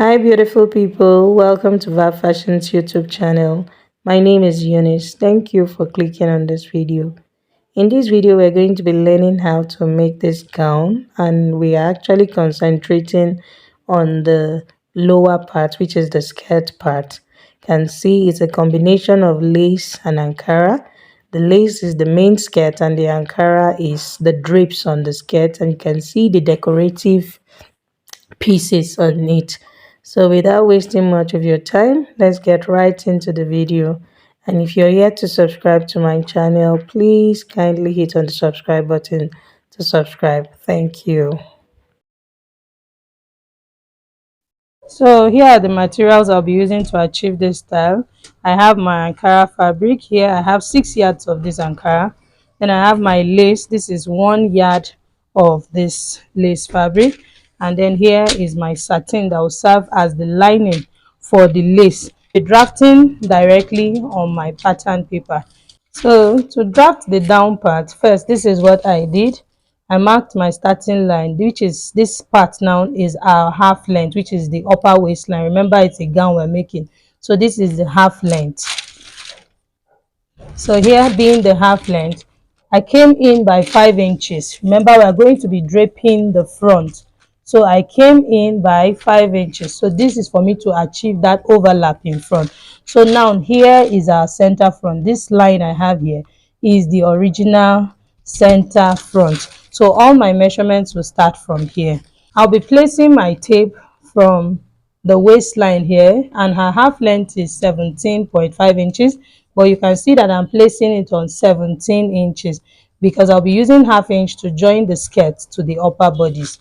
Hi, beautiful people. Welcome to Vav Fashion's YouTube channel. My name is Eunice. Thank you for clicking on this video. In this video, we're going to be learning how to make this gown, and we are actually concentrating on the lower part, which is the skirt part. You can see it's a combination of lace and Ankara. The lace is the main skirt, and the Ankara is the drapes on the skirt, and you can see the decorative pieces on it. So without wasting much of your time, let's get right into the video. And if you're yet to subscribe to my channel, please kindly hit on the subscribe button to subscribe. Thank you. So here are the materials I'll be using to achieve this style. I have my Ankara fabric. Here I have 6 yards of this Ankara. Then I have my lace. This is 1 yard of this lace fabric. And then here is my satin that will serve as the lining for the lace. The drafting directly on my pattern paper. So to draft the down part, first this is what I did. I marked my starting line, which is this part now is our half length, which is the upper waistline. Remember, it's a gown we're making, so this is the half length. So here being the half length, I came in by 5 inches. Remember, we're going to be draping the front, so I came in by 5 inches. So this is for me to achieve that overlap in front. So now here is our center front. This line I have here is the original center front. So all my measurements will start from here. I'll be placing my tape from the waistline here, and her half length is 17.5 inches, but you can see that I'm placing it on 17 inches because I'll be using half inch to join the skirt to the upper bodies.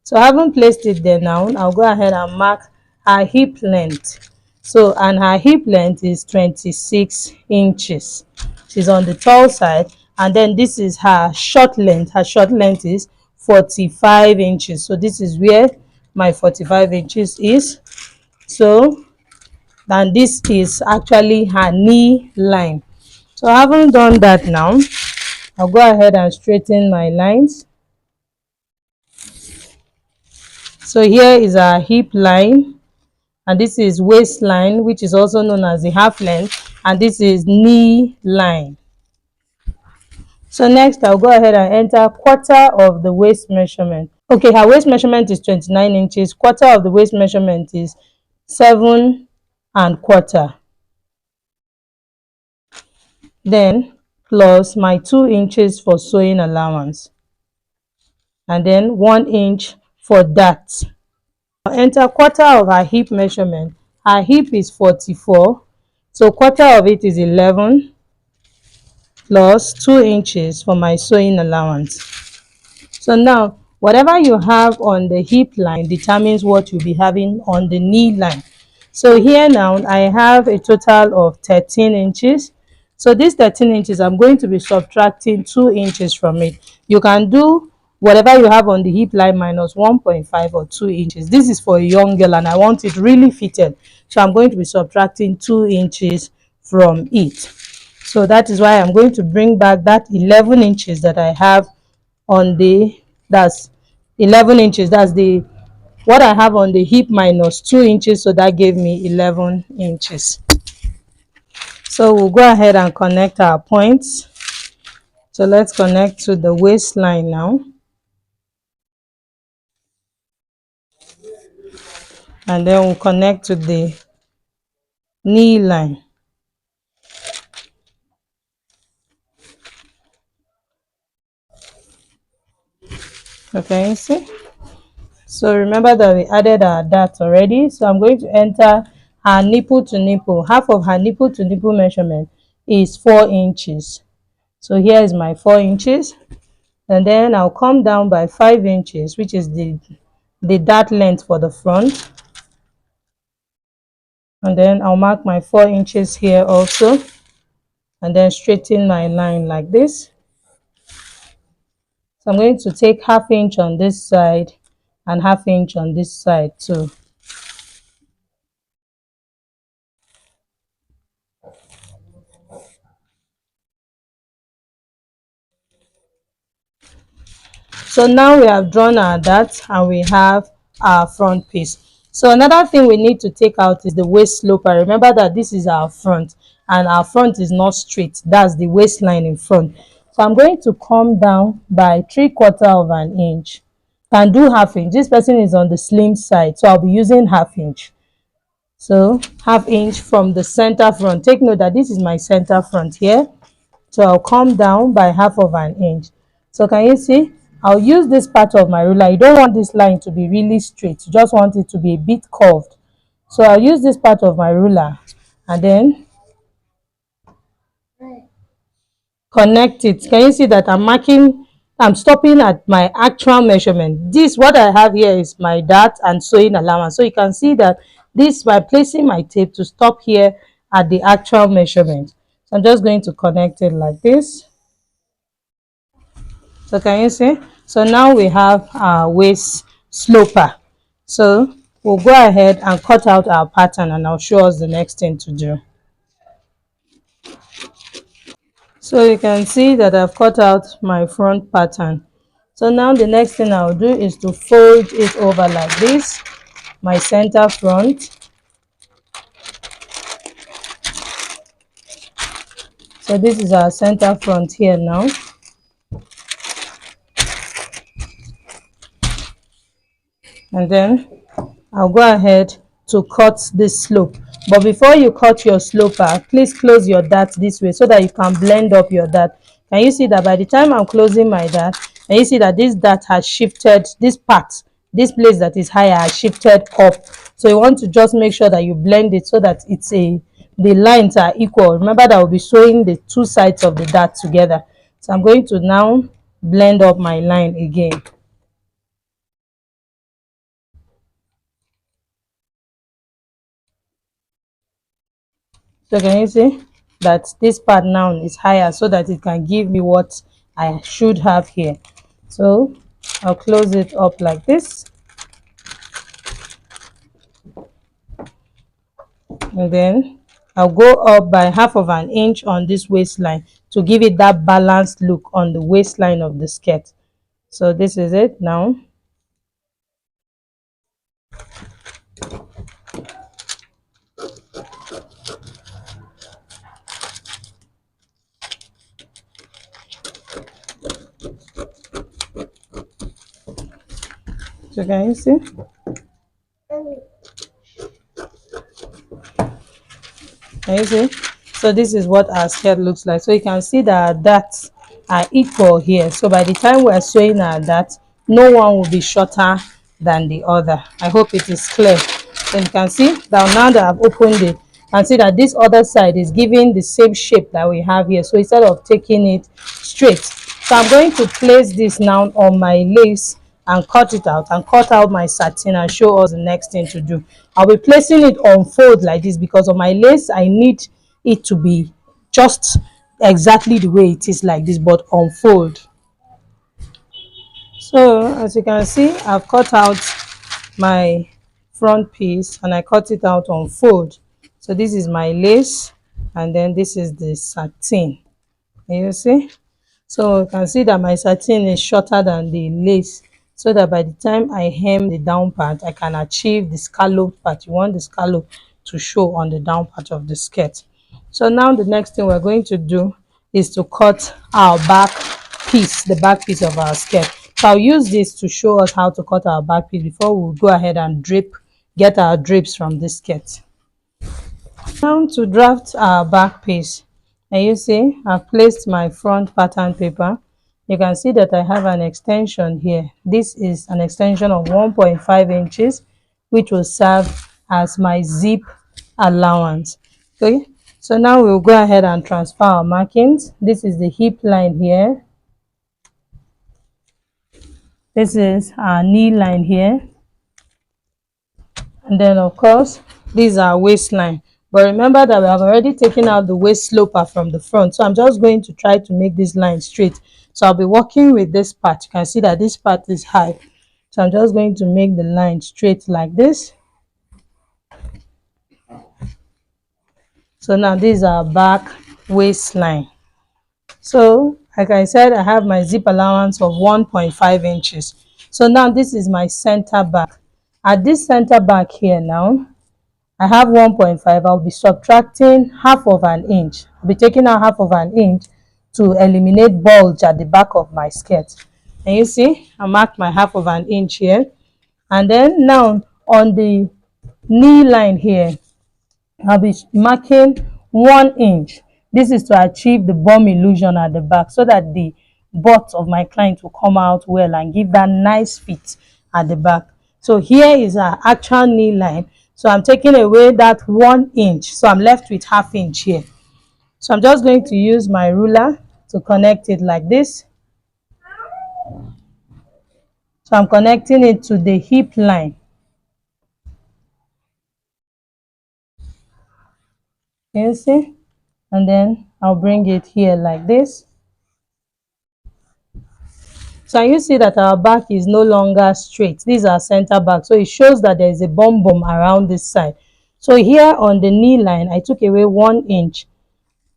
So having placed it there now, I'll go ahead and mark her hip length. So, and her hip length is 26 inches. She's on the tall side, and then this is her short length. Her short length is 45 inches. So this is where my 45 inches is. So then this is actually her knee line. So having done that now, I'll go ahead and straighten my lines. So here is our hip line, and this is waistline, which is also known as the half length, and this is knee line. So next I'll go ahead and enter quarter of the waist measurement. Okay, her waist measurement is 29 inches. Quarter of the waist measurement is 7.25. Then plus my 2 inches for sewing allowance, and then 1 inch for that. I'll enter quarter of her hip measurement. Her hip is 44, so quarter of it is 11 plus 2 inches for my sewing allowance. So now whatever you have on the hip line determines what you'll be having on the knee line. So here now I have a total of 13 inches. So this 13 inches, I'm going to be subtracting 2 inches from it. You can do whatever you have on the hip line minus 1.5 or 2 inches. This is for a young girl and I want it really fitted. So I'm going to be subtracting 2 inches from it. So that is why I'm going to bring back that 11 inches that I have on the, that's 11 inches. That's the what I have on the hip minus 2 inches. So that gave me 11 inches. So we'll go ahead and connect our points. So let's connect to the waistline now. And then we'll connect to the knee line. Okay, you see? So remember that we added our dart already. So I'm going to enter her nipple to nipple. Half of her nipple to nipple measurement is 4 inches. So here is my 4 inches. And then I'll come down by 5 inches, which is the dart length for the front. And then I'll mark my 4 inches here also. And then straighten my line like this. So I'm going to take half inch on this side and half inch on this side too. So now we have drawn our dart and we have our front piece. So another thing we need to take out is the waist sloper. Remember that this is our front and our front is not straight. That's the waistline in front. So I'm going to come down by 3/4 of an inch. Can do half inch. This person is on the slim side, so I'll be using half inch. So half inch from the center front. Take note that this is my center front here. So I'll come down by half of an inch. So can you see? I'll use this part of my ruler. You don't want this line to be really straight. You just want it to be a bit curved. So I'll use this part of my ruler and then connect it. Can you see that I'm stopping at my actual measurement. This, what I have here, is my dart and sewing allowance. So you can see that this, by placing my tape to stop here at the actual measurement. So I'm just going to connect it like this. So can you see? So now we have our waist sloper. So we'll go ahead and cut out our pattern and I'll show us the next thing to do. So you can see that I've cut out my front pattern. So now the next thing I'll do is to fold it over like this, my center front. So this is our center front here now. And then I'll go ahead to cut this slope. But before you cut your sloper, please close your dart this way so that you can blend up your dart. Can you see that by the time I'm closing my dart, can you see that this dart has shifted, this part, this place that is higher has shifted up. So you want to just make sure that you blend it so that the lines are equal. Remember that we'll be sewing the two sides of the dart together. So I'm going to now blend up my line again. So can you see that this part now is higher so that it can give me what I should have here. So I'll close it up like this. And then I'll go up by half of an inch on this waistline to give it that balanced look on the waistline of the skirt. So this is it now. So can you see? Can you see? So this is what our skirt looks like. So you can see that our darts are equal here. So by the time we're sewing our darts, no one will be shorter than the other. I hope it is clear. So you can see that now that I've opened it, you can see that this other side is giving the same shape that we have here. So instead of taking it straight, so I'm going to place this now on my lace and cut it out and cut out my satin and show us the next thing to do. I'll be placing it on fold like this because on my lace I need it to be just exactly the way it is like this, but on fold. So as you can see, I've cut out my front piece and I cut it out on fold. So this is my lace and then this is the satin. Can you see? So you can see that my satin is shorter than the lace, so that by the time I hem the down part, I can achieve the scallop part. You want the scallop to show on the down part of the skirt. So now the next thing we're going to do is to cut our back piece, the back piece of our skirt. So I'll use this to show us how to cut our back piece before we go ahead and get our drapes from this skirt. Now to draft our back piece, and you see I've placed my front pattern paper. You can see that I have an extension here. This is an extension of 1.5 inches, which will serve as my zip allowance. Okay, so now we'll go ahead and transfer our markings. This is the hip line here. This is our knee line here. And then of course, these are waistline. But remember that we have already taken out the waist sloper from the front. So I'm just going to try to make this line straight. So I'll be working with this part. You can see that this part is high. So I'm just going to make the line straight like this. So now these are back waistline. So like I said, I have my zip allowance of 1.5 inches. So now this is my center back. At this center back here now, I have 1.5. I'll be subtracting half of an inch. I'll be taking out half of an inch to eliminate bulge at the back of my skirt. And you see, I marked my half of an inch here. And then now on the knee line here, I'll be marking 1 inch. This is to achieve the bum illusion at the back so that the butt of my client will come out well and give that nice fit at the back. So here is our actual knee line. So I'm taking away that 1 inch. So I'm left with ½ inch here. So I'm just going to use my ruler to connect it like this. So I'm connecting it to the hip line. You see? And then I'll bring it here like this. So you see that our back is no longer straight. These are center back. So it shows that there is a bum around this side. So here on the knee line, I took away 1 inch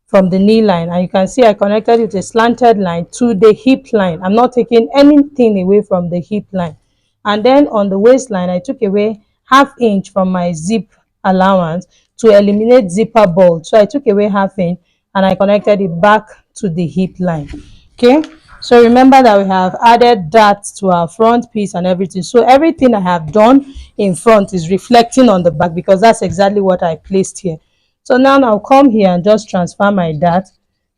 from the knee line. And you can see I connected it with a slanted line to the hip line. I'm not taking anything away from the hip line. And then on the waistline, I took away ½ inch from my zip allowance to eliminate zipper bulge. So I took away ½ inch and I connected it back to the hip line. Okay. So remember that we have added that to our front piece and everything. So everything I have done in front is reflecting on the back because that's exactly what I placed here. So now I'll come here and just transfer my dart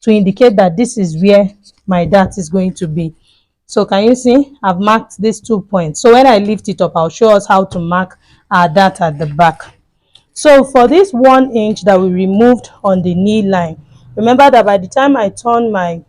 to indicate that this is where my dart is going to be. So can you see I've marked these 2 points. So when I lift it up, I'll show us how to mark our dart at the back. So for this 1 inch that we removed on the knee line, remember that by the time I turn my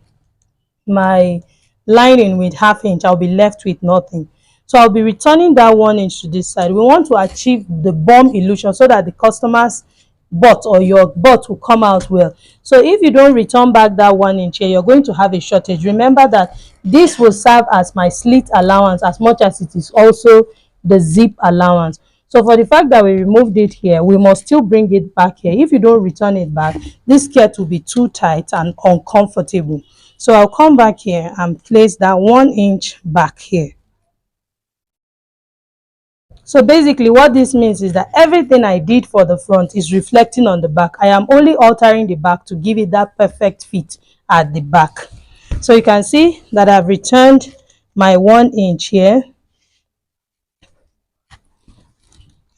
lining with ½ inch, I'll be left with nothing. So I'll be returning that 1 inch to this side. We want to achieve the bum illusion so that the customer's butt or your butt will come out well. So if you don't return back that 1 inch here, you're going to have a shortage. Remember that this will serve as my slit allowance as much as it is also the zip allowance. So for the fact that we removed it here, we must still bring it back here. If you don't return it back, this skirt will be too tight and uncomfortable. So I'll come back here and place that 1 inch back here. So basically what this means is that everything I did for the front is reflecting on the back. I am only altering the back to give it that perfect fit at the back. So you can see that I've returned my 1 inch here.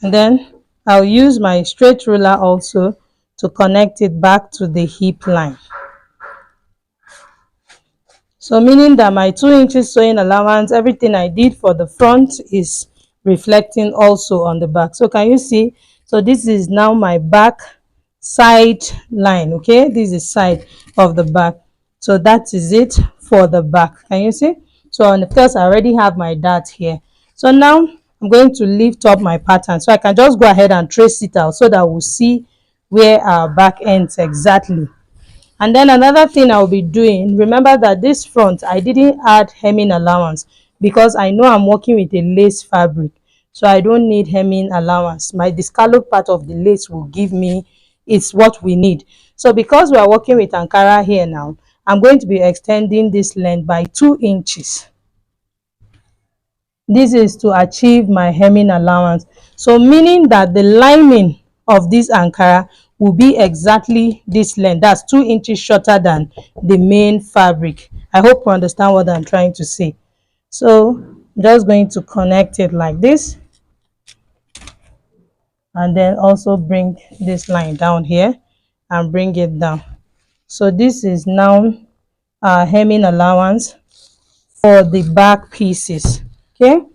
And then I'll use my straight ruler also to connect it back to the hip line. So meaning that my 2 inches sewing allowance, everything I did for the front is reflecting also on the back. So can you see? So this is now my back side line. Okay, this is side of the back. So that is it for the back. Can you see? So on the first, I already have my dart here. So now I'm going to lift up my pattern so I can just go ahead and trace it out so that we'll see where our back ends exactly. And then another thing I'll be doing, remember that this front I didn't add hemming allowance because I know I'm working with a lace fabric, so I don't need hemming allowance. The scallop part of the lace will give me, it's what we need. So because we are working with Ankara here now, I'm going to be extending this length by 2 inches. This is to achieve my hemming allowance. So meaning that the lining of this Ankara will be exactly this length. That's 2 inches shorter than the main fabric. I hope you understand what I'm trying to say. So I'm just going to connect it like this. And then also bring this line down here and bring it down. So this is now our hemming allowance for the back pieces. Okay,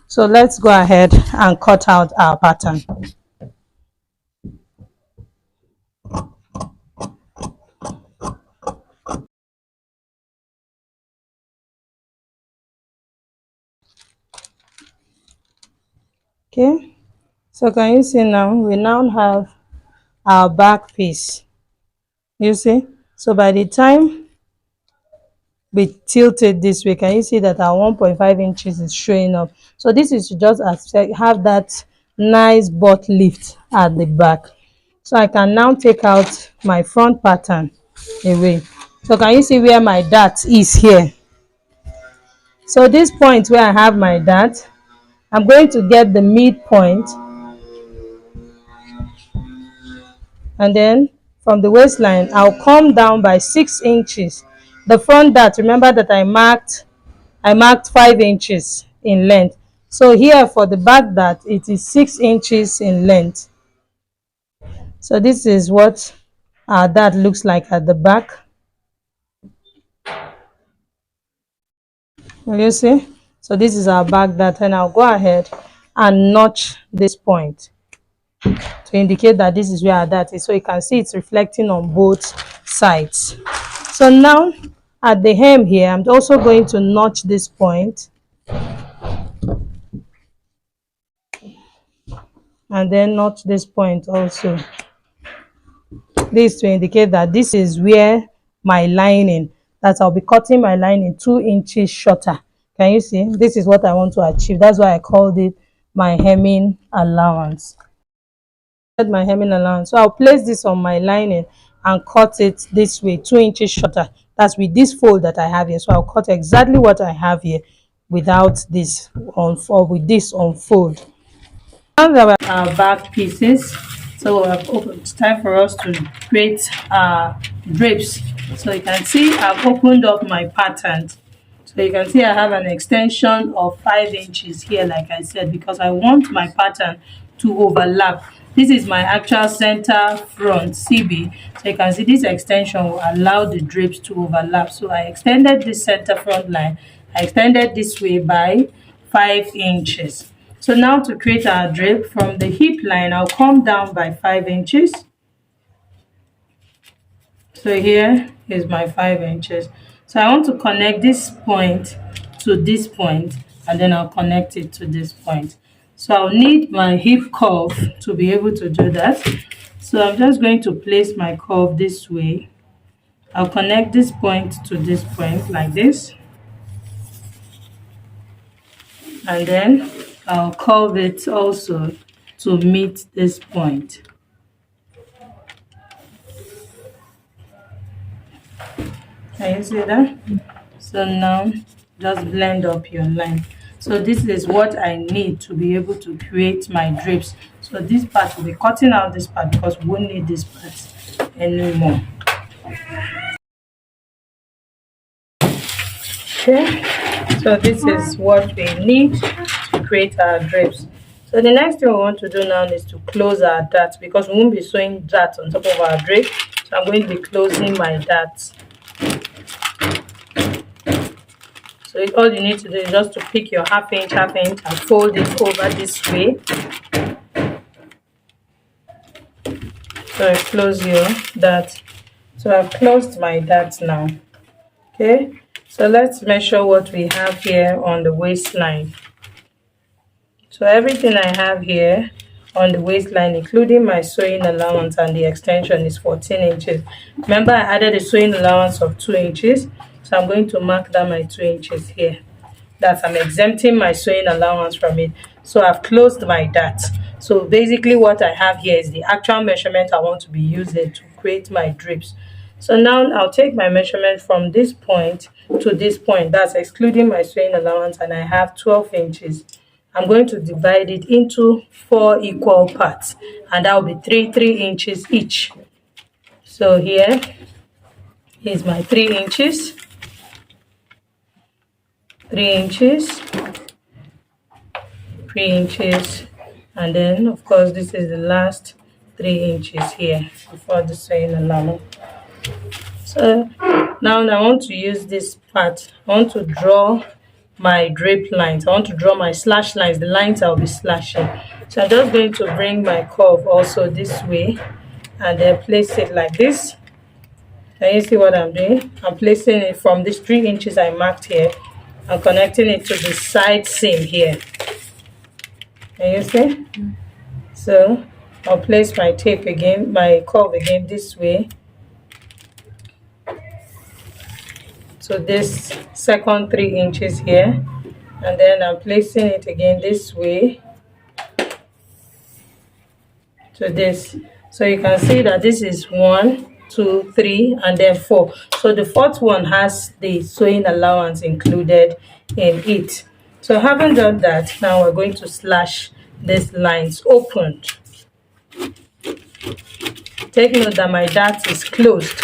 so let's go ahead and cut out our pattern. Okay, so can you see now we now have our back piece? You see, so by the time we tilt it this way, can you see that our 1.5 inches is showing up? So this is to just have that nice butt lift at the back. So I can now take out my front pattern away. So can you see where my dart is here? So this point where I have my dart, I'm going to get the midpoint, and then from the waistline I'll come down by 6 inches. The front dart, remember that I marked 5 inches in length. So here for the back dart, it is 6 inches in length. So this is what our dart looks like at the back. Will you see? So this is our back dart, and I'll go ahead and notch this point to indicate that this is where our dart is. So you can see it's reflecting on both sides. So now at the hem here, I'm also going to notch this point, and then notch this point also. This to indicate that this is where my lining, that I'll be cutting my lining 2 inches shorter. Can you see? This is what I want to achieve. That's why I called it my hemming allowance. My hemming allowance. So I'll place this on my lining and cut it this way, 2 inches shorter. That's with this fold that I have here. So I'll cut exactly what I have here without this on, or with this on fold. Now that our back pieces, so it's time for us to create drapes. So you can see I've opened up my pattern. So you can see I have an extension of 5 inches here, like I said, because I want my pattern to overlap. This is my actual center front CB. So you can see this extension will allow the drapes to overlap. So I extended this center front line. I extended this way by 5 inches. So now to create our drape, from the hip line, I'll come down by 5 inches. So here is my 5 inches. So I want to connect this point to this point, and then I'll connect it to this point. So I'll need my hip curve to be able to do that. So I'm just going to place my curve this way. I'll connect this point to this point like this. And then I'll curve it also to meet this point. Can you see that? So now just blend up your line. So this is what I need to be able to create my drapes. So this part will be cutting out this part because we won't need this part anymore. Okay, so this is what we need to create our drapes. So the next thing we want to do now is to close our darts, because we won't be sewing darts on top of our drape. So I'm going to be closing my darts. So all you need to do is just to pick your half inch and fold it over this way. So close your dart. So I've closed my dart now. Okay, so let's measure what we have here on the waistline. So everything I have here on the waistline, including my sewing allowance and the extension, is 14 inches. Remember, I added a sewing allowance of 2 inches. So I'm going to mark down my 2 inches here. That I'm exempting my sewing allowance from it. So I've closed my dart. So basically what I have here is the actual measurement I want to be using to create my drapes. So now I'll take my measurement from this point to this point. That's excluding my sewing allowance, and I have 12 inches. I'm going to divide it into 4 equal parts, and that will be 3 inches each. So here is my 3 inches. 3 inches, 3 inches, and then of course this is the last 3 inches here before the sewing allowance. So now I want to use this part. I want to draw my drape lines. I want to draw my slash lines, the lines I'll be slashing. So I'm just going to bring my curve also this way and then place it like this. Can you see what I'm doing? I'm placing it from these 3 inches I marked here. I'm connecting it to the side seam here. Can you see? So I'll place my tape again, my curve again this way. So this second 3 inches here, and then I'm placing it again this way to this. So you can see that this is 1, 2, 3, and then 4. So the fourth one has the sewing allowance included in it. So having done that, now we're going to slash these lines opened. Take note that my dart is closed.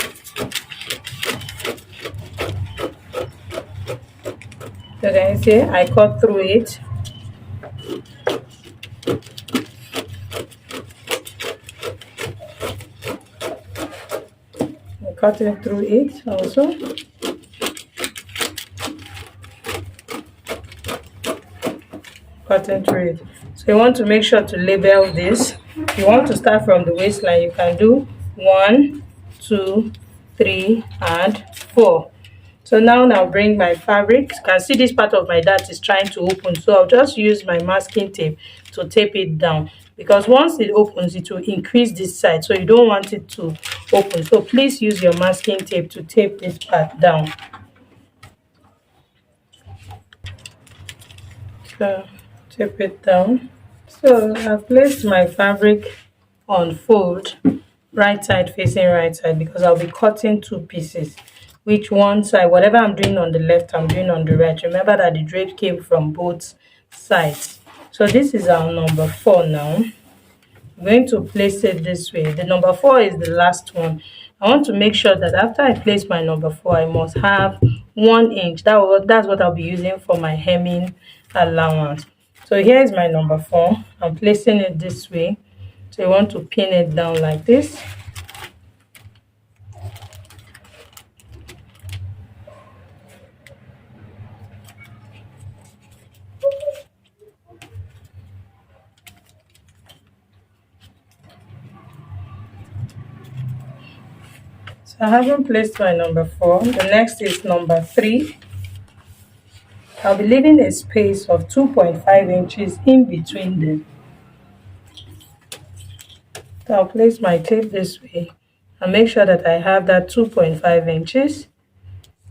So can you see I cut through it. I cut it through it also. Cutting through it. So you want to make sure to label this. If you want to start from the waistline, you can do 1, 2, 3, and 4. So now I'll bring my fabric. You can see this part of my dart is trying to open, so I'll just use my masking tape to tape it down, because once it opens it will increase this side, so you don't want it to open. So please use your masking tape to tape this part down. So tape it down. So I've placed my fabric on fold, right side facing right side, because I'll be cutting 2 pieces, which one side, whatever I'm doing on the left, I'm doing on the right. Remember that the drape came from both sides. So this is our number 4 now. I'm going to place it this way. The number 4 is the last one. I want to make sure that after I place my number 4, I must have 1 inch. That's what I'll be using for my hemming allowance. So here is my number 4. I'm placing it this way. So you want to pin it down like this. So I haven't placed my number 4. The next is number 3. I'll be leaving a space of 2.5 inches in between them. So I'll place my tape this way and make sure that I have that 2.5 inches.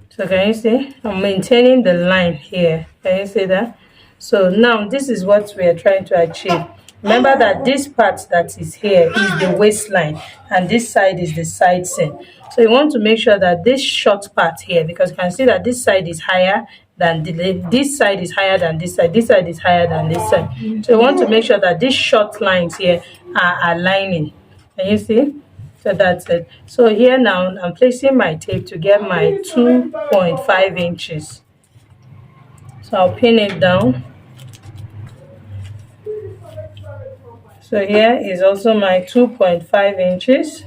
So can you see? I'm maintaining the line here. Can you see that? So now this is what we are trying to achieve. Remember that this part that is here is the waistline and this side is the side seam. So you want to make sure that this short part here, because you can see that this side is higher than this side is higher than this side is higher than this side. So you want to make sure that these short lines here are aligning. Can you see? So that's it. So here now I'm placing my tape to get my 2.5 inches. So I'll pin it down. So here is also my 2.5 inches.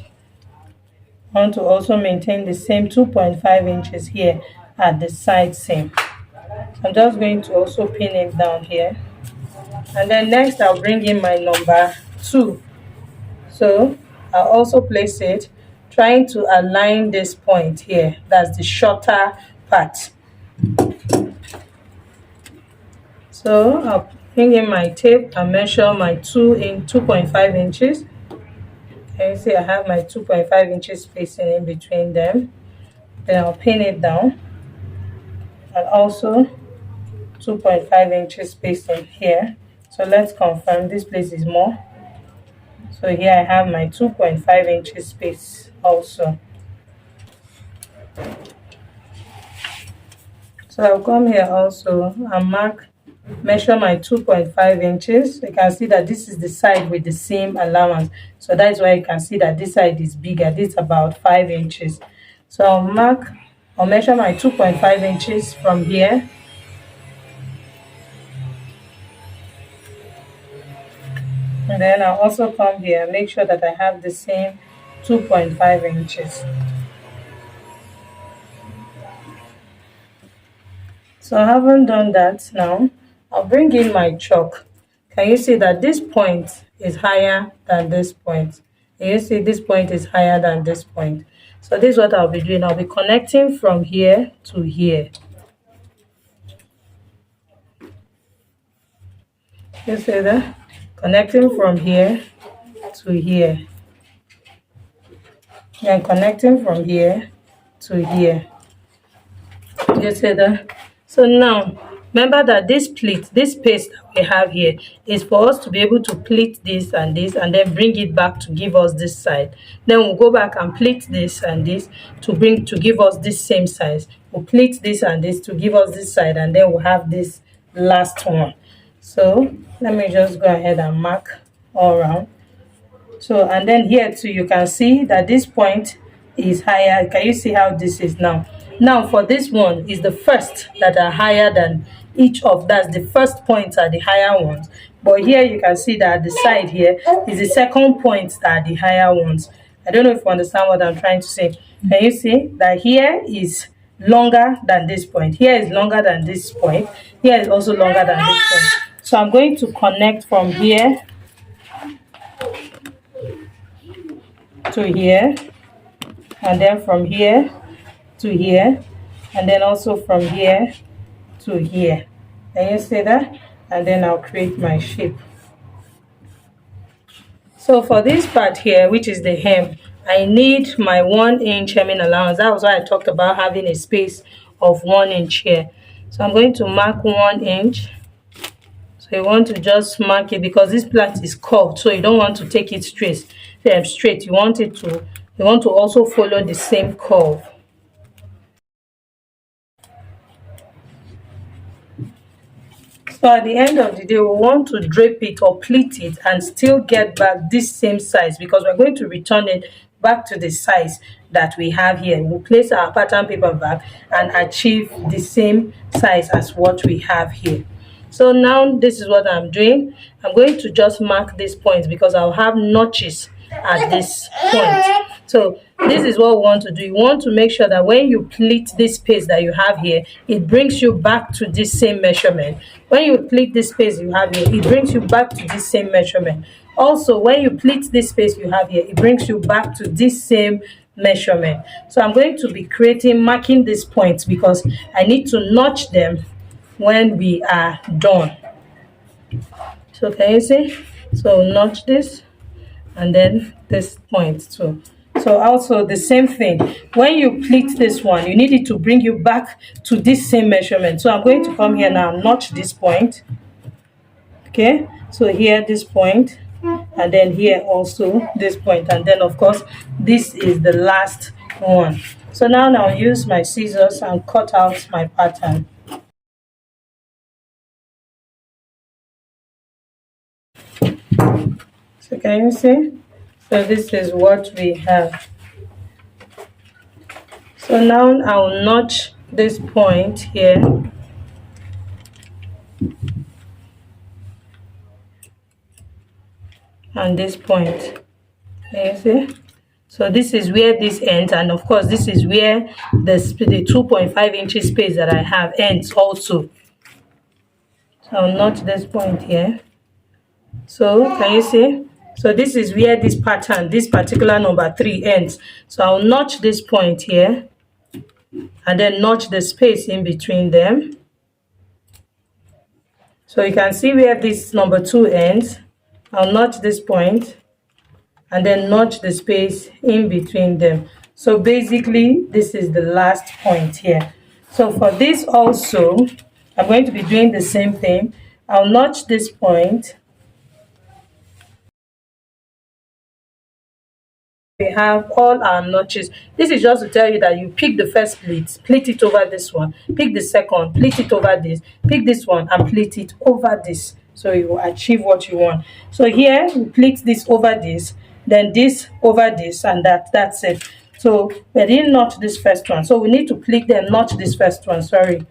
I want to also maintain the same 2.5 inches here at the side seam. So I'm just going to also pin it down here. And then next I'll bring in my number 2. So I'll also place it, trying to align this point here. That's the shorter part. So I'll bring in my tape and measure my 2.5 inches. Can you see I have my 2.5 inches spacing in between them. Then I'll pin it down. And also 2.5 inches spacing here. So let's confirm this place is more. So here I have my 2.5 inches space also. So I'll come here also and measure my 2.5 inches. You can see that this is the side with the same allowance. So that's why you can see that this side is bigger. This is about 5 inches. So I'll measure my 2.5 inches from here. And then I'll also come here and make sure that I have the same 2.5 inches. So I haven't done that now. I'll bring in my chalk. Can you see that this point is higher than this point? Can you see this point is higher than this point? So this is what I'll be doing. I'll be connecting from here to here. You see that? Connecting from here to here. And connecting from here to here. You see that? So now remember that this pleat, this space that we have here is for us to be able to pleat this and then bring it back to give us this side. Then we'll go back and pleat this and this to give us this same size. We'll pleat this and this to give us this side, and then we'll have this last one. So let me just go ahead and mark all around. So, and then here too, you can see that this point is higher. Can you see how this is now? Now for this one is the first that are higher than each of that's the first points are the higher ones. But here you can see that the side here is the second points that are the higher ones. I don't know if you understand what I'm trying to say. Can you see that here is longer than this point? Here is longer than this point. Here is also longer than this point. So I'm going to connect from here to here, and then from here to here, and then also from here to here. Can you see that? And then I'll create my shape. So for this part here, which is the hem, I need my 1 inch hemming allowance. That was why I talked about having a space of 1 inch here. So I'm going to mark 1 inch. So you want to just mark it because this plait is curved, so you don't want to take it straight. You want to also follow the same curve. So at the end of the day, we want to drape it or pleat it and still get back this same size, because we're going to return it back to the size that we have here. We'll place our pattern paper back and achieve the same size as what we have here. So now this is what I'm doing. I'm going to just mark these points because I'll have notches at this point. So this is what we want to do. You want to make sure that when you pleat this space that you have here, it brings you back to this same measurement. When you pleat this space you have here, it brings you back to this same measurement. Also, when you pleat this space you have here, it brings you back to this same measurement. So I'm going to be marking these points because I need to notch them when we are done. So can you see? So notch this and then this point too. So also the same thing, when you pleat this one, you need it to bring you back to this same measurement. So I'm going to come here now and notch this point. Okay, so here this point, and then here also this point, and then of course this is the last one. So now I'll use my scissors and cut out my pattern. So can you see? So this is what we have. So now I'll notch this point here. And this point. Can you see? So this is where this ends, and of course this is where the 2.5 inches space that I have ends also. So I'll notch this point here. So can you see? So this is where this pattern, this particular number 3 ends. So I'll notch this point here and then notch the space in between them. So you can see where this number 2 ends. I'll notch this point and then notch the space in between them. So basically this is the last point here. So for this also, I'm going to be doing the same thing. I'll notch this point. We have all our notches. This is just to tell you that you pick the first pleat it over this one, pick the second, pleat it over this, pick this one and pleat it over this, so you will achieve what you want. So here we pleat this over this, then this over this, and that's it. So we didn't notch this first one, so we need to pleat them, notch this first one, sorry.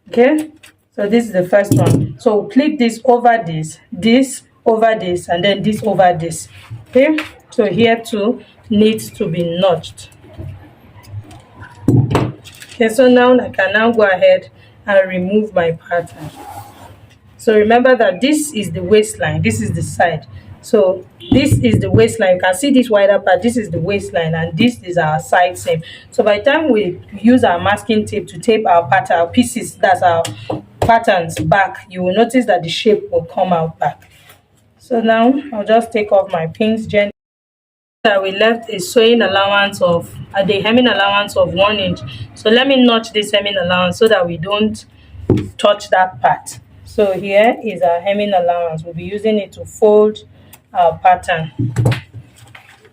Okay, so this is the first one. So pleat this over this over this, and then this over this. Okay, so here too needs to be notched. Okay, so now I can now go ahead and remove my pattern. So remember that this is the waistline, this is the side. So this is the waistline. You can see this wider part, this is the waistline, and this is our side seam. So by the time we use our masking tape to tape our pattern, our pieces, that's our patterns back, you will notice that the shape will come out back. So now I'll just take off my pins gently. That we left a sewing allowance of the hemming allowance of 1 inch. So let me notch this hemming allowance so that we don't touch that part. So here is our hemming allowance. We'll be using it to fold our pattern.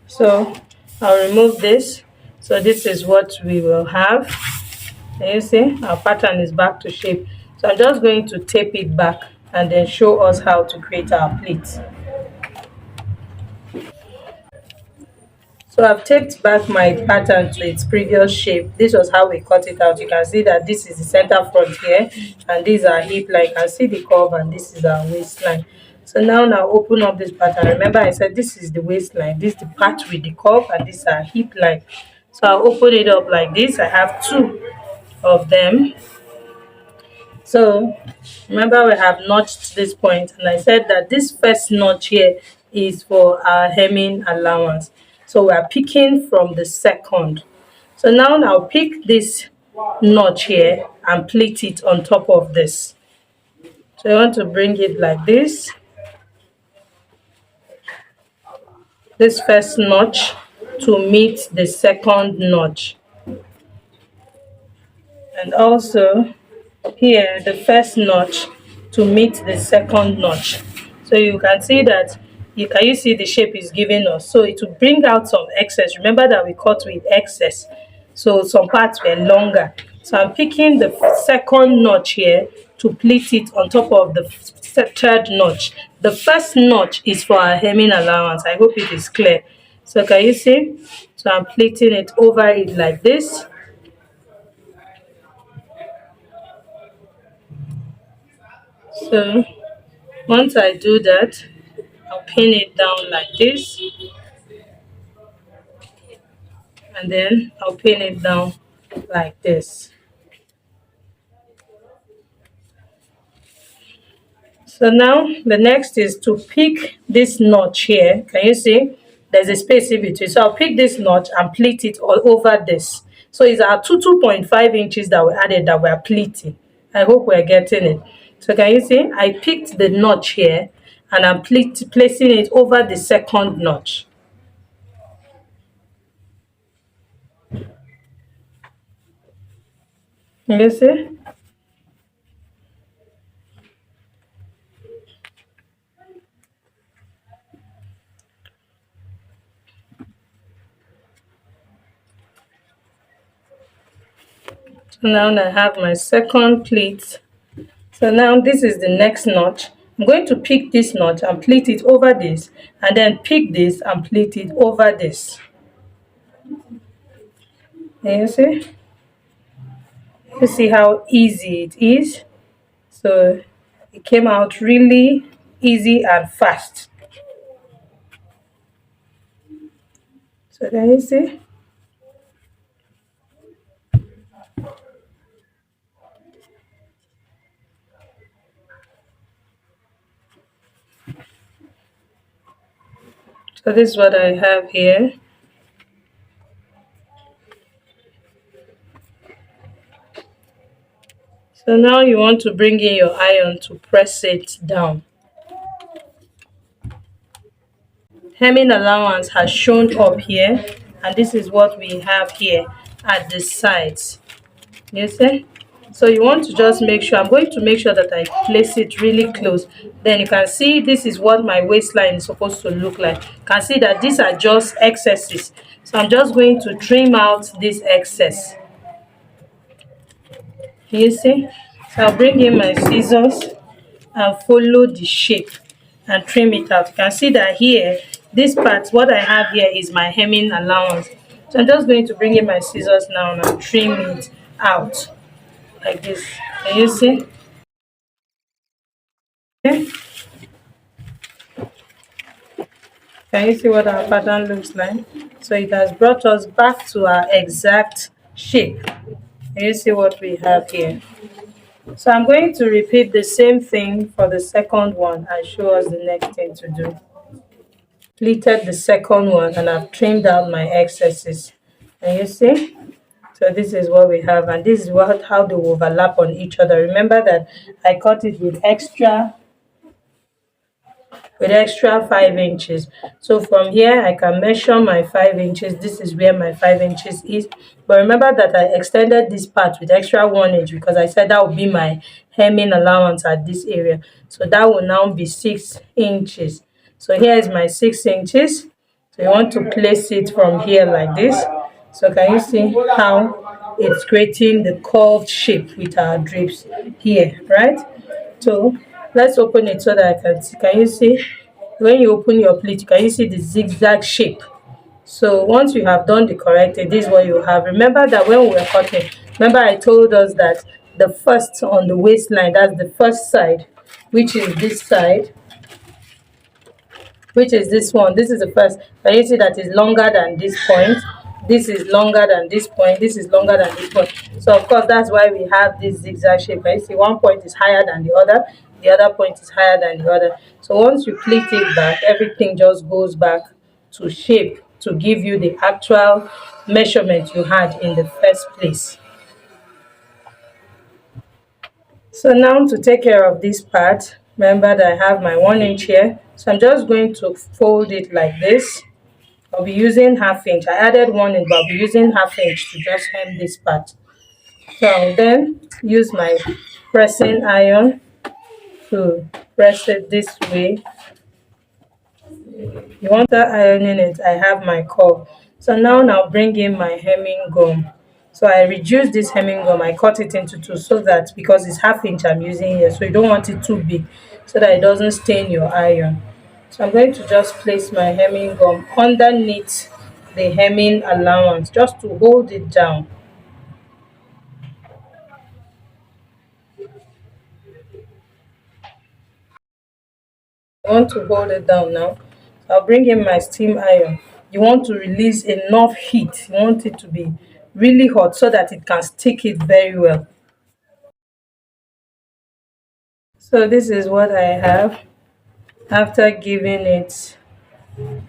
So I'll remove this. So this is what we will have. Can you see? Our pattern is back to shape. So I'm just going to tape it back and then show us how to create our pleats. So I've taped back my pattern to its previous shape. This was how we cut it out. You can see that this is the center front here, and these are hip line. You can see the curve, and this is our waistline. So now open up this pattern. Remember I said this is the waistline, this is the part with the curve, and this is our hip line. So I'll open it up like this. I have two of them. So remember we have notched this point, and I said that this first notch here is for our hemming allowance. So we are picking from the second. So now I'll pick this notch here and pleat it on top of this. So I want to bring it like this first notch to meet the second notch, and also here the first notch to meet the second notch. So you can see that you see the shape is giving us. So it will bring out some excess. Remember that we cut with excess, so some parts were longer. So I'm picking the second notch here to pleat it on top of the third notch. The first notch is for our hemming allowance. I hope it is clear. So can you see? So I'm pleating it over it like this. So once I do that, I'll pin it down like this, and then I'll pin it down like this. So now the next is to pick this notch here. Can you see? There's a space in between. So I'll pick this notch and pleat it all over this. So it's our 2.5 inches that we added that we're pleating. I hope we're getting it. So can you see? I picked the notch here and I'm placing it over the second notch. You see? So now I have my second pleat. So now this is the next notch. I'm going to pick this notch and pleat it over this, and then pick this and pleat it over this. Can you see? You see how easy it is? So it came out really easy and fast. So can you see? So this is what I have here. So now you want to bring in your iron to press it down. Hemming allowance has shown up here, and this is what we have here at the sides. You see? So you want to just make sure, I'm going to make sure that I place it really close. Then you can see this is what my waistline is supposed to look like. You can see that these are just excesses. So I'm just going to trim out this excess. You see? So I'll bring in my scissors and follow the shape and trim it out. You can see that here, this part, what I have here is my hemming allowance. So I'm just going to bring in my scissors now and trim it out like this. Can you see? Okay. Can you see what our pattern looks like? So it has brought us back to our exact shape. Can you see what we have here? So I'm going to repeat the same thing for the second one and show us the next thing to do. Pleated the second one and I've trimmed out my excesses. Can you see? So this is what we have, and this is how they overlap on each other. Remember that I cut it with extra 5 inches. So from here I can measure my 5 inches. This is where my 5 inches is, but remember that I extended this part with extra 1 inch because I said that would be my hemming allowance at this area. So that will now be 6 inches. So here is my 6 inches. So you want to place it from here like this. So can you see how it's creating the curved shape with our drapes here, right? So let's open it so that I can see. Can you see? When you open your pleat, can you see the zigzag shape? So once you have done the corrected, this is what you have. Remember that when we were cutting, remember I told us that the first on the waistline, that's the first side, which is this side, which is this one. This is the first. Can you see that is longer than this point? This is longer than this point. This is longer than this point. So of course that's why we have this zigzag shape. Can you see one point is higher than the other point is higher than the other. So once you pleat it back, everything just goes back to shape to give you the actual measurement you had in the first place. So now to take care of this part, remember that I have my 1 inch here. So I'm just going to fold it like this. I'll be using half inch. I added 1 inch, but I'll be using half inch to just hem this part. So I'll then use my pressing iron to press it this way. You want that ironing it, I have my curve. So now I'll bring in my hemming gum. So I reduce this hemming gum, I cut it into two so that because it's half inch I'm using here, so you don't want it too big so that it doesn't stain your iron. So I'm going to just place my hemming gum underneath the hemming allowance just to hold it down. I want to hold it down now. I'll bring in my steam iron. You want to release enough heat. You want it to be really hot so that it can stick it very well. So this is what I have after giving it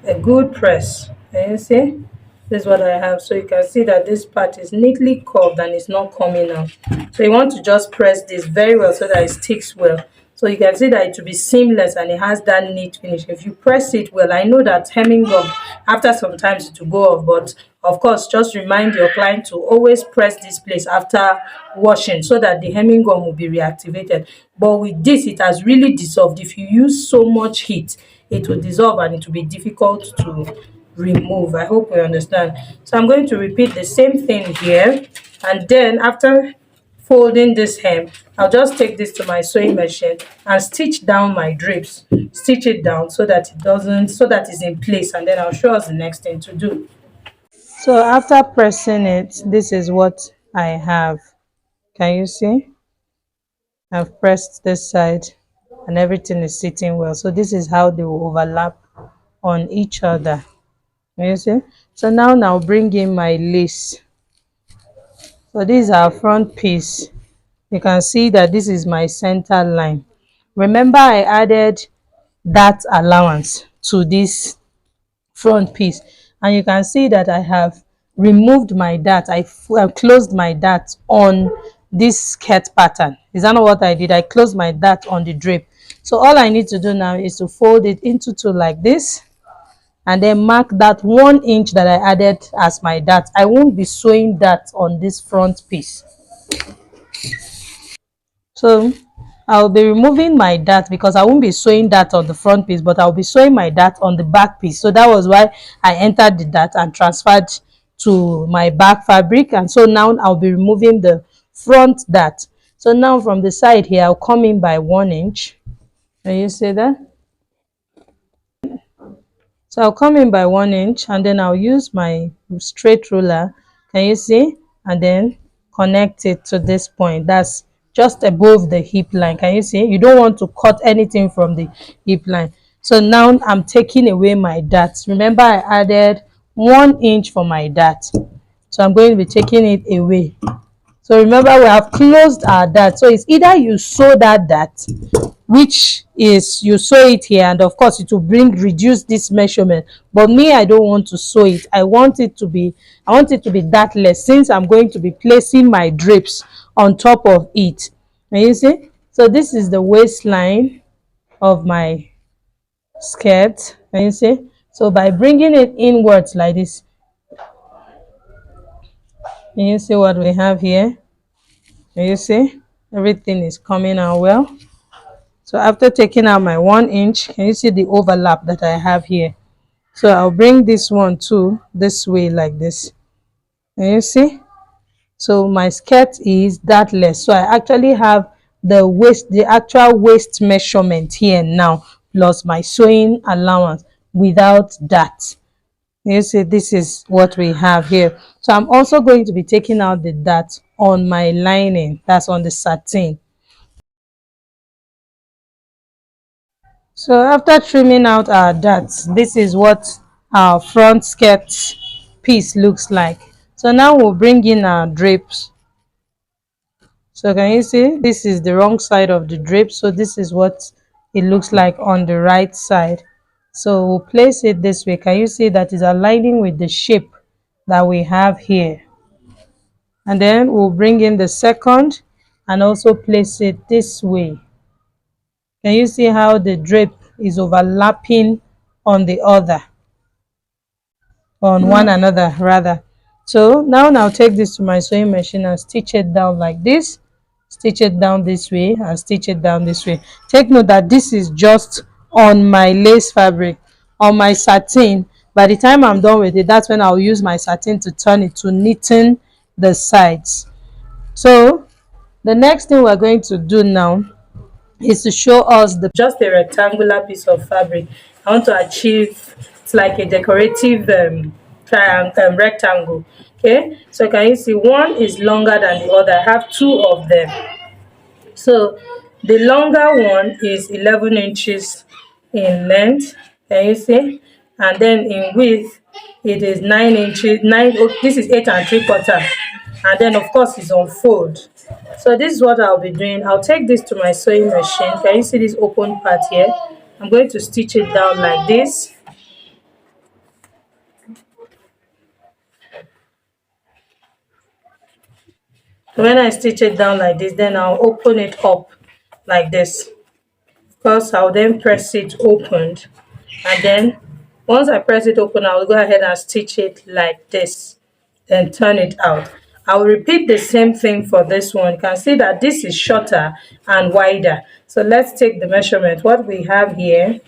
a good press. Can you see? This is what I have. So you can see that this part is neatly curved and it's not coming out. So you want to just press this very well so that it sticks well. So you can see that it will be seamless and it has that neat finish. If you press it well, I know that hemming gum, after some time it will go off, but of course, just remind your client to always press this place after washing so that the hemming gum will be reactivated. But with this, it has really dissolved. If you use so much heat, it will dissolve and it will be difficult to remove. I hope you understand. So I'm going to repeat the same thing here, and then after folding this hem, I'll just take this to my sewing machine and stitch down my drapes. Stitch it down so that it doesn't, so that it's in place, and then I'll show us the next thing to do. So after pressing it, this is what I have. Can you see? I've pressed this side and everything is sitting well. So this is how they will overlap on each other. You see? So now I'll bring in my lace. So this is our front piece. You can see that this is my center line. Remember I added that allowance to this front piece, and you can see that I have removed my dart. I closed my dart on this skirt pattern. Is that not what I did? I closed my dart on the drape. So all I need to do now is to fold it into two like this, and then mark that 1 inch that I added as my dart. I won't be sewing that on this front piece. So I'll be removing my dart because I won't be sewing that on the front piece, but I'll be sewing my dart on the back piece. So that was why I entered the dart and transferred to my back fabric. And so now I'll be removing the front dart. So now from the side here, I'll come in by 1 inch. Can you see that? So I'll come in by 1 inch and then I'll use my straight ruler. Can you see? And then connect it to this point. That's just above the hip line. Can you see? You don't want to cut anything from the hip line. So now I'm taking away my dart. Remember I added 1 inch for my dart. So I'm going to be taking it away. So remember we have closed our dart. So it's either you sew that dart, which is you sew it here, and of course it will reduce this measurement, but me I don't want to sew it. I want it to be dartless, since I'm going to be placing my drapes on top of it. And you see, so this is the waistline of my skirt. And you see, so by bringing it inwards like this, you see what we have here. And you see everything is coming out well. So after taking out my 1 inch, can you see the overlap that I have here? So I'll bring this one too this way like this. Can you see? So my skirt is that less. So I actually have the waist, the actual waist measurement here now, plus my sewing allowance without that. You see, this is what we have here. So I'm also going to be taking out the dart on my lining, that's on the satin. So after trimming out our darts, this is what our front skirt piece looks like. So now we'll bring in our drapes. So can you see, this is the wrong side of the drape, so this is what it looks like on the right side. So we'll place it this way. Can you see that is aligning with the shape that we have here? And then we'll bring in the second and also place it this way. Can you see how the drape is overlapping on the other, on one another rather? So now I'll take this to my sewing machine and stitch it down like this, stitch it down this way and stitch it down this way. Take note that this is just on my lace fabric. On my satin, by the time I'm done with it, that's when I'll use my satin to turn it to knitting the sides. So the next thing we're going to do now is to show us the just a rectangular piece of fabric. I want to achieve, it's like a decorative triangle, rectangle. Okay, so can you see one is longer than the other? I have two of them. So the longer one is 11 inches in length, can you see? And then in width it is 9 inches, this is 8 and 3/4, and then of course it's on fold. So this is what I'll be doing. I'll take this to my sewing machine. Can you see this open part here? I'm going to stitch it down like this. When I stitch it down like this, then I'll open it up like this. Because I'll then press it opened, and then once I press it open, I'll go ahead and stitch it like this, then turn it out. I'll repeat the same thing for this one. You can see that this is shorter and wider. So let's take the measurement. What we have here,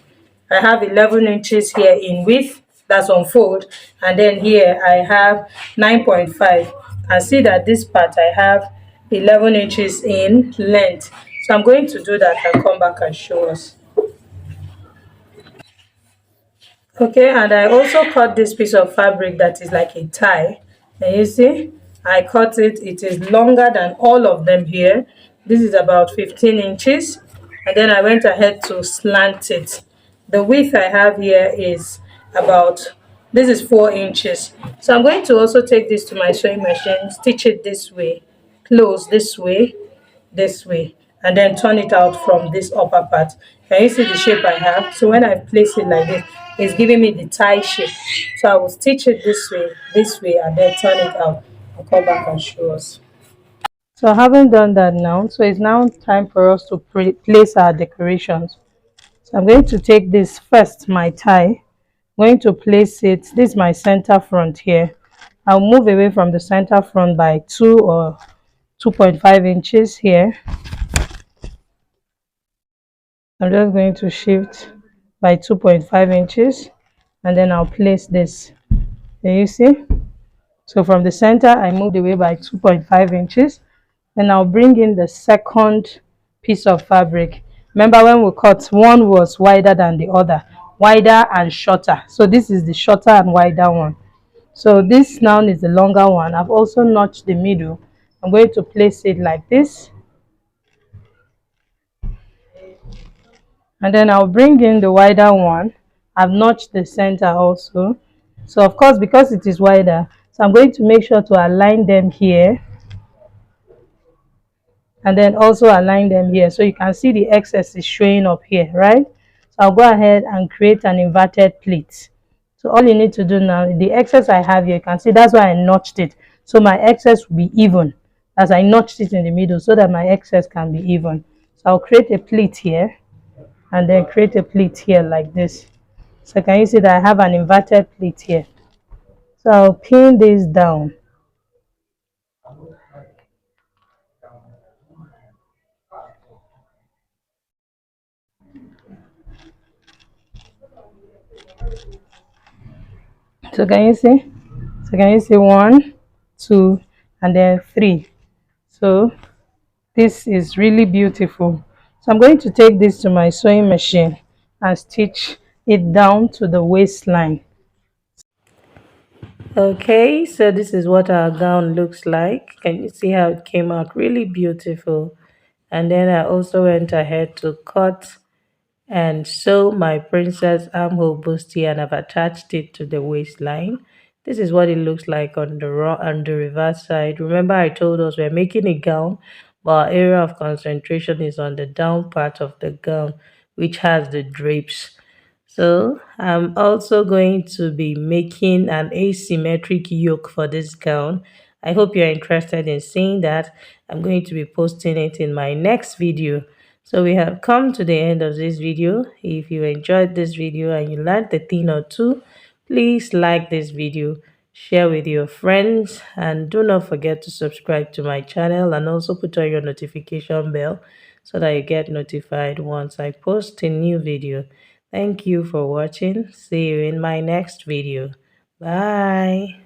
I have 11 inches here in width, that's on fold, and then here I have 9.5. And see that this part I have 11 inches in length. So I'm going to do that and come back and show us. Okay, and I also cut this piece of fabric that is like a tie. And you see, I cut it. It is longer than all of them here. This is about 15 inches. And then I went ahead to slant it. The width I have here is about, this is 4 inches. So I'm going to also take this to my sewing machine, stitch it this way, close this way, and then turn it out from this upper part. Can you see the shape I have? So when I place it like this, it's giving me the tie shape. So I will stitch it this way, and then turn it out. I'll come back and show us. So having done that now, so it's now time for us to place our decorations. So I'm going to take this first, my tie. I'm going to place it, this is my center front here. I'll move away from the center front by 2 or 2.5 inches here. I'm just going to shift by 2.5 inches, and then I'll place this. Can you see? So from the center, I moved away by 2.5 inches. Then I'll bring in the second piece of fabric. Remember when we cut, one was wider than the other, wider and shorter. So this is the shorter and wider one. So this now is the longer one. I've also notched the middle. I'm going to place it like this. And then I'll bring in the wider one. I've notched the center also. So of course, because it is wider, so I'm going to make sure to align them here, and then also align them here, so you can see the excess is showing up here, right? So I'll go ahead and create an inverted pleat. So all you need to do now, the excess I have here, you can see that's why I notched it, so my excess will be even, as I notched it in the middle so that my excess can be even. So I'll create a pleat here, and then create a pleat here like this. So can you see that I have an inverted pleat here? So I'll pin this down. So can you see? So can you see 1, 2, and then 3. So this is really beautiful. So I'm going to take this to my sewing machine and stitch it down to the waistline. Okay, so this is what our gown looks like. Can you see how it came out? Really beautiful. And then I also went ahead to cut and sew my princess armhole bustier, and I've attached it to the waistline. This is what it looks like on the on the reverse side. Remember, I told us we're making a gown, but our area of concentration is on the down part of the gown, which has the drapes. So I'm also going to be making an asymmetric yoke for this gown. I hope you're interested in seeing that. I'm going to be posting it in my next video. So we have come to the end of this video. If you enjoyed this video and you learned a thing or two, please like this video, share with your friends, and do not forget to subscribe to my channel and also put on your notification bell so that you get notified once I post a new video. Thank you for watching. See you in my next video. Bye.